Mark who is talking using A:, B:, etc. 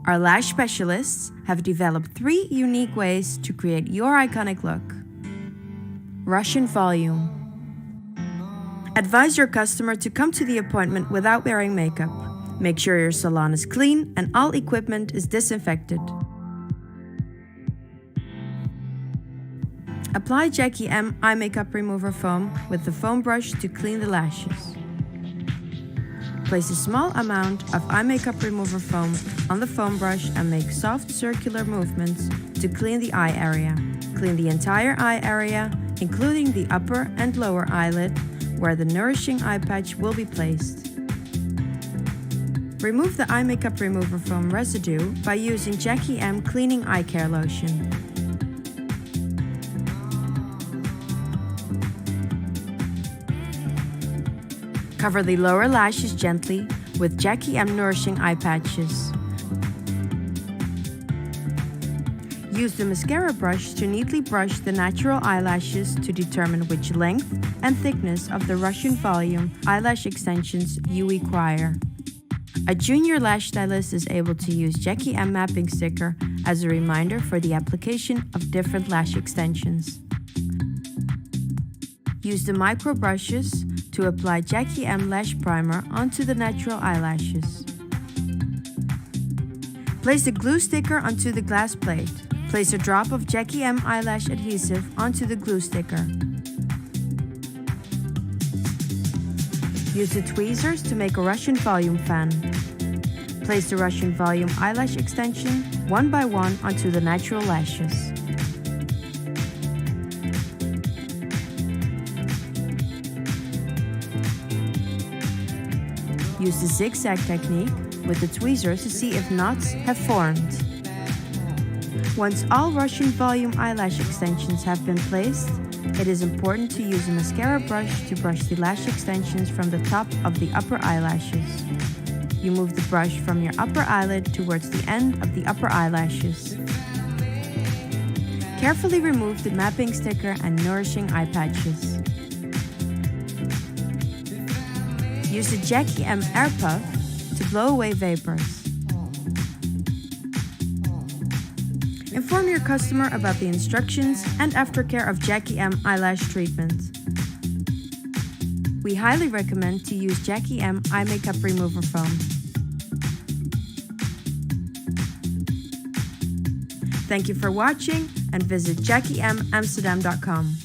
A: Our lash specialists have developed 3 unique ways to create your iconic look. Russian volume. Advise your customer to come to the appointment without wearing makeup. Make sure your salon is clean and all equipment is disinfected. Apply Jacky M eye makeup remover foam with the foam brush to clean the lashes. Place a small amount of eye makeup remover foam on the foam brush and make soft circular movements to clean the eye area. Clean the entire eye area, including the upper and lower eyelid, where the nourishing eye patch will be placed. Remove the eye makeup remover foam residue by using Jacky M Cleaning Eye Care Lotion. Cover the lower lashes gently with Jacky M Nourishing Eye Patches. Use the mascara brush to neatly brush the natural eyelashes to determine which length and thickness of the Russian volume eyelash extensions you require. A junior lash stylist is able to use Jacky M mapping sticker as a reminder for the application of different lash extensions. Use the micro brushes to apply Jacky M lash primer onto the natural eyelashes. Place the glue sticker onto the glass plate. Place a drop of Jacky M eyelash adhesive onto the glue sticker. Use the tweezers to make a Russian volume fan. Place the Russian volume eyelash extension one by one onto the natural lashes. Use the zigzag technique with the tweezers to see if knots have formed. Once all Russian volume eyelash extensions have been placed, it is important to use a mascara brush to brush the lash extensions from the top of the upper eyelashes. You move the brush from your upper eyelid towards the end of the upper eyelashes. Carefully remove the mapping sticker and nourishing eye patches. Use the Jacky M Air Puff to blow away vapors. Inform your customer about the instructions and aftercare of Jacky M eyelash treatment. We highly recommend to use Jacky M eye makeup remover foam. Thank you for watching and visit JackyMamsterdam.com.